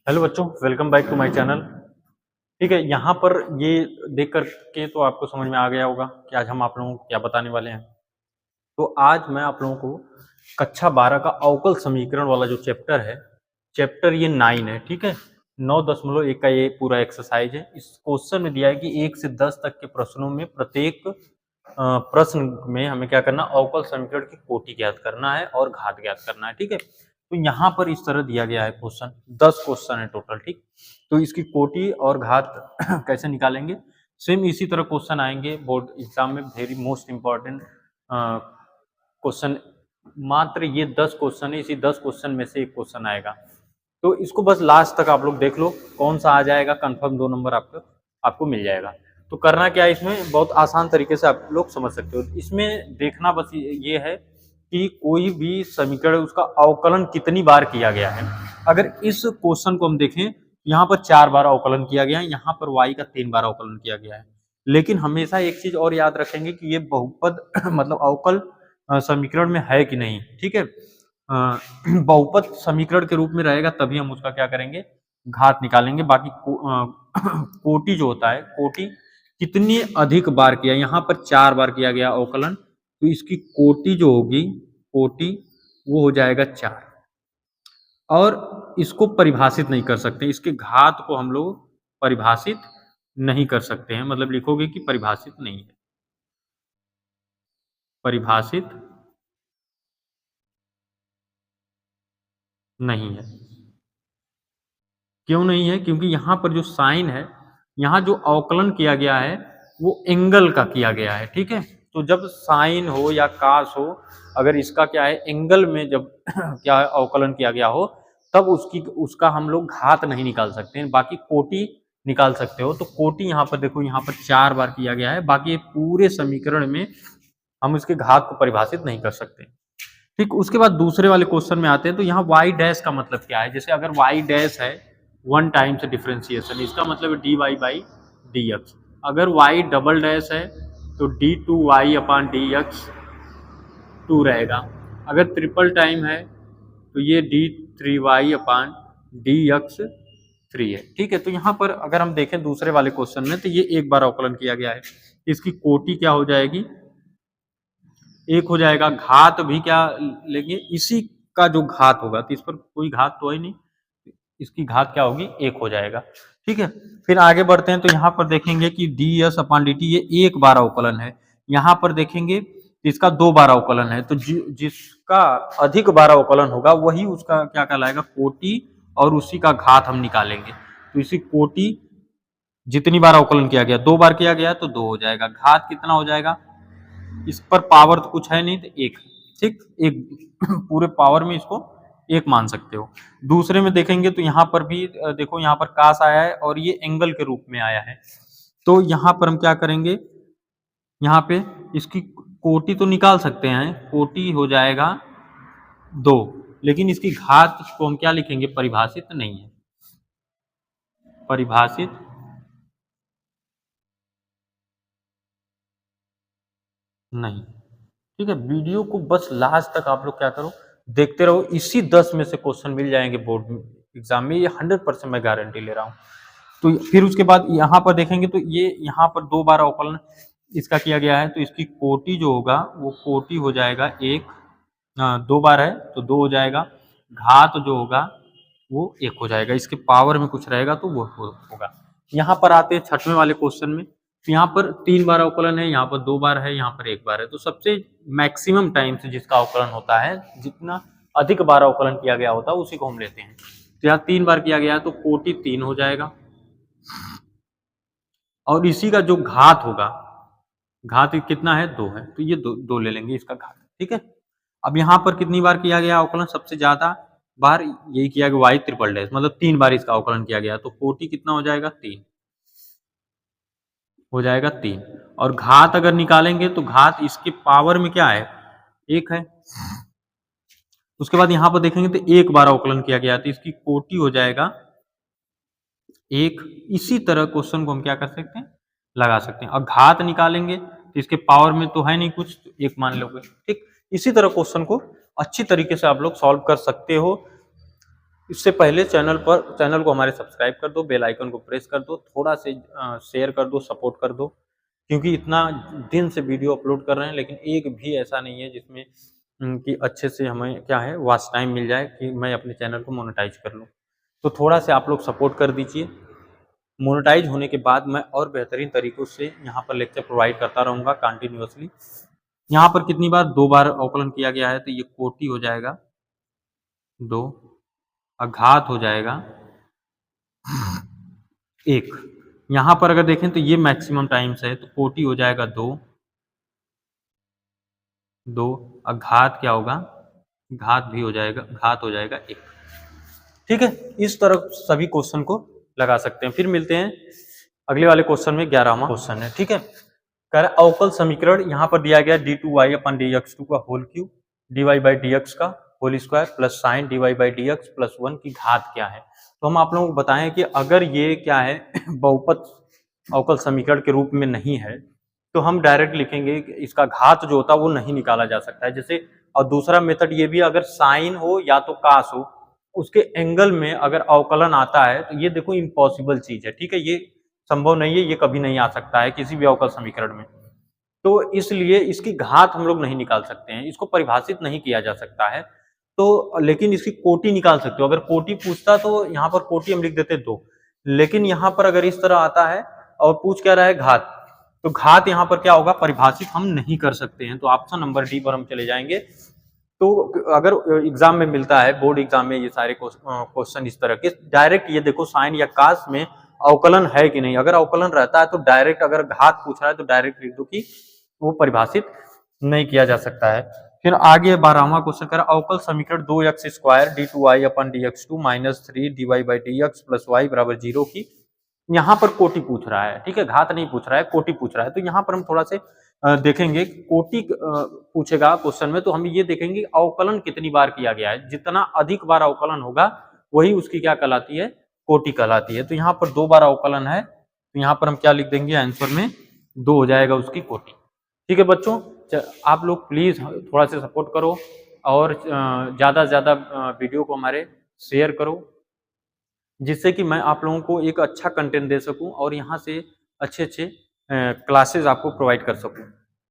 Hello बच्चों, welcome back to my channel. ठीक है, यहाँ पर ये देख कर के तो आपको समझ में आ गया होगा कि आज हम आप लोगों को क्या बताने वाले हैं। तो आज मैं आप लोगों को कक्षा 12 का अवकल समीकरण वाला जो चैप्टर है, चैप्टर ये 9 है। ठीक है, 9.1 का ये पूरा एक्सरसाइज है। इस क्वेश्चन में दिया है कि 1 से 10 तक के प्रश्नों में प्रत्येक प्रश्न में हमें क्या करना, अवकल समीकरण की कोटि ज्ञात करना है और घात ज्ञात करना है। ठीक है, तो यहाँ पर इस तरह दिया गया है क्वेश्चन, 10 क्वेश्चन है टोटल। ठीक, तो इसकी कोटि और घात कैसे निकालेंगे, सेम इसी तरह क्वेश्चन आएंगे बोर्ड एग्जाम में। वेरी मोस्ट इंपॉर्टेंट क्वेश्चन, मात्र ये 10 क्वेश्चन है, इसी 10 क्वेश्चन में से एक क्वेश्चन आएगा। तो इसको बस लास्ट तक आप लोग देख लो, कौन सा आ जाएगा, कंफर्म 2 नंबर आपको मिल जाएगा। तो करना क्या है, इसमें बहुत आसान तरीके से आप लोग समझ सकते हो। इसमें देखना बस ये है कि कोई भी समीकरण उसका अवकलन कितनी बार किया गया है। अगर इस क्वेश्चन को हम देखें, यहाँ पर 4 बार अवकलन किया गया है, यहाँ पर y का 3 बार अवकलन किया गया है। लेकिन हमेशा एक चीज और याद रखेंगे कि ये बहुपद मतलब अवकल समीकरण में है कि नहीं। ठीक है, बहुपद समीकरण के रूप में रहेगा तभी हम उसका क्या करेंगे, घात निकालेंगे। बाकी कोटि जो होता है, कोटि कितनी अधिक बार किया, यहाँ पर 4 बार किया गया अवकलन, तो इसकी कोटि जो होगी, कोटि वो हो जाएगा 4। और इसको परिभाषित नहीं कर सकते, इसके घात को हम लोग परिभाषित नहीं कर सकते हैं। मतलब लिखोगे कि परिभाषित नहीं है, परिभाषित नहीं है। क्यों नहीं है? क्योंकि यहाँ पर जो साइन है, यहाँ जो अवकलन किया गया है वो एंगल का किया गया है। ठीक है, तो जब साइन हो या कास हो, अगर इसका क्या है, एंगल में जब क्या है अवकलन किया गया हो, तब उसका हम लोग घात नहीं निकाल सकते हैं, बाकी कोटि निकाल सकते हो। तो कोटि यहाँ पर देखो, यहाँ पर 4 बार किया गया है, बाकी पूरे समीकरण में हम इसके घात को परिभाषित नहीं कर सकते। ठीक, उसके बाद दूसरे वाले क्वेश्चन में आते हैं। तो यहाँ वाई डैश का मतलब क्या है, जैसे अगर वाई डैश है 1 टाइम्स डिफ्रेंसिएशन, इसका मतलब है d y by d x. अगर वाई डबल डैश है तो d two y upon d x 2 रहेगा। अगर ट्रिपल टाइम है तो ये d three y upon d x 3 है। ठीक है, तो यहाँ पर अगर हम देखें दूसरे वाले क्वेश्चन में, तो ये एक बार अवकलन किया गया है, इसकी कोटि क्या हो जाएगी, 1 हो जाएगा। घात भी क्या लेंगे, इसी का जो घात होगा, तो इस पर कोई घात तो है नहीं, इसकी घात क्या होगी, 1 हो जाएगा। ठीक है, फिर आगे बढ़ते हैं। तो यहाँ पर देखेंगे कि डी एस अपान डी टी ये 1 बार अवकलन है। यहाँ पर देखेंगे इसका 2 बार अवकलन है, तो जिसका अधिक बार अवकलन होगा वही उसका क्या कहलाएगा, कोटि, और उसी का घात हम निकालेंगे। तो इसी कोटि जितनी बार अवकलन किया गया, 2 बार किया गया तो 2 हो जाएगा। घात कितना हो जाएगा, इस पर पावर तो कुछ है नहीं, तो 1। ठीक, एक पूरे पावर में इसको 1 मान सकते हो। दूसरे में देखेंगे तो यहाँ पर भी देखो, यहाँ पर कास आया है और ये एंगल के रूप में आया है। तो यहाँ पर हम क्या करेंगे, यहाँ पे इसकी कोटि तो निकाल सकते हैं, कोटि हो जाएगा 2, लेकिन इसकी घात को हम क्या लिखेंगे, परिभाषित नहीं है, परिभाषित नहीं। ठीक है, वीडियो को बस लास्ट तक आप लोग क्या करो, देखते रहो, इसी 10 में से क्वेश्चन मिल जाएंगे बोर्ड एग्जाम में, ये 100% मैं गारंटी ले रहा हूँ। तो फिर उसके बाद यहाँ पर देखेंगे तो ये यहाँ पर 2 बार अवकलन इसका किया गया है, तो इसकी कोटि जो होगा वो कोटि हो जाएगा 1। 2 बार है तो 2 हो जाएगा। घात जो होगा वो 1 हो जाएगा, इसके पावर में कुछ रहेगा तो वो होगा। यहाँ पर आते हैं 6वें वाले क्वेश्चन में। तो यहाँ पर 3 बार अवकलन है, यहाँ पर 2 बार है, यहाँ पर 1 बार है। तो सबसे मैक्सिमम टाइम से जिसका अवकलन होता है, जितना अधिक बार अवकलन किया गया होता है, उसी को हम लेते हैं। तो यहाँ 3 बार किया गया है तो कोटि 3 हो जाएगा, और इसी का जो घात होगा, घात कितना है, 2 है, तो ये 2 ले लेंगे इसका घात। ठीक है, अब यहाँ पर कितनी बार किया गया अवकलन, सबसे ज्यादा बार यही किया गया, वाई ट्रिपल डैश, मतलब 3 बार इसका अवकलन किया गया, तो कोटि कितना हो जाएगा, 3 हो जाएगा, 3। और घात अगर निकालेंगे तो घात इसके पावर में क्या है, 1 है। उसके बाद यहाँ पर देखेंगे तो 1 बार अवकलन किया गया, तो इसकी कोटि हो जाएगा 1। इसी तरह क्वेश्चन को हम क्या कर सकते हैं, लगा सकते हैं। और घात निकालेंगे तो इसके पावर में तो है नहीं कुछ, तो 1 मान लोगे। ठीक, इसी तरह क्वेश्चन को अच्छी तरीके से आप लोग सॉल्व कर सकते हो। इससे पहले चैनल को हमारे सब्सक्राइब कर दो, बेल आइकन को प्रेस कर दो, थोड़ा से शेयर कर दो, सपोर्ट कर दो, क्योंकि इतना दिन से वीडियो अपलोड कर रहे हैं लेकिन एक भी ऐसा नहीं है जिसमें कि अच्छे से हमें क्या है वॉच टाइम मिल जाए कि मैं अपने चैनल को मोनेटाइज कर लूँ। तो थोड़ा से आप लोग सपोर्ट कर दीजिए। मोनेटाइज होने के बाद मैं और बेहतरीन तरीकों से यहाँ पर लेक्चर प्रोवाइड करता रहूँगा कंटिन्यूअसली। यहाँ पर कितनी बार 2 बार अवकलन किया गया है, तो ये कोटि हो जाएगा 2, अघात हो जाएगा 1। यहाँ पर अगर देखें तो ये मैक्सिमम टाइम्स है, तो कोटि हो जाएगा 2, अघात क्या होगा, घात भी हो जाएगा, घात हो जाएगा 1। ठीक है, इस तरह सभी क्वेश्चन को लगा सकते हैं। फिर मिलते हैं अगले वाले क्वेश्चन में, 11वां क्वेश्चन है। ठीक है, कह रहा है अवकल समीकरण यहाँ पर दिया गया d2y अपन dx2 का whole cube dy by dx का whole square plus sine dy by dx plus 1 की घात क्या है। तो हम आप लोगों को बताएं कि अगर ये क्या है बहुपद अवकल समीकरण के रूप में नहीं है तो हम डायरेक्ट लिखेंगे कि इसका घात जो होता है वो नहीं निकाला जा सकता है। जैसे और दूसरा मेथड ये भी, अगर साइन हो या तो कास हो, उसके एंगल में अगर अवकलन आता है तो ये देखो इम्पॉसिबल चीज है। ठीक है, ये संभव नहीं है, ये कभी नहीं आ सकता है किसी भी अवकल समीकरण में। तो इसलिए इसकी घात हम लोग नहीं निकाल सकते हैं, इसको परिभाषित नहीं किया जा सकता है। तो लेकिन इसकी कोटि निकाल सकते हो। अगर कोटि पूछता तो यहाँ पर कोटि हम लिख देते 2, लेकिन यहाँ पर अगर इस तरह आता है और पूछ क्या रहा है घात, तो घात यहाँ पर क्या होगा, परिभाषित हम नहीं कर सकते हैं। तो ऑप्शन नंबर डी पर हम चले जाएंगे। तो अगर एग्जाम में मिलता है, बोर्ड एग्जाम में ये सारे क्वेश्चन इस तरह के डायरेक्ट, ये देखो साइन या कास में अवकलन है कि नहीं, अगर अवकलन रहता है तो डायरेक्ट, अगर घात पूछ रहा है तो डायरेक्ट लिख दो कि वो परिभाषित नहीं किया जा सकता है। फिर आगे 12वां क्वेश्चन कर अवकल समीकरण 2x square d2y upon dx2 minus 3 dy by dx plus y बराबर 0 की यहाँ पर कोटि पूछ रहा है। ठीक है, घात नहीं पूछ रहा है, कोटि पूछ रहा है। तो यहाँ पर हम थोड़ा से देखेंगे, कोटि पूछेगा क्वेश्चन में तो हम ये देखेंगे अवकलन कितनी बार किया गया है। जितना अधिक बार अवकलन होगा वही उसकी क्या कहलाती है, कोटि कहलाती है। तो यहाँ पर 2 बार अवकलन है, तो यहाँ पर हम क्या लिख देंगे, आंसर में 2 हो जाएगा उसकी कोटि। ठीक है बच्चों, आप लोग प्लीज थोड़ा सा सपोर्ट करो और ज़्यादा से ज़्यादा वीडियो को हमारे शेयर करो, जिससे कि मैं आप लोगों को एक अच्छा कंटेंट दे सकूं और यहाँ से अच्छे अच्छे क्लासेस आपको प्रोवाइड कर सकूं।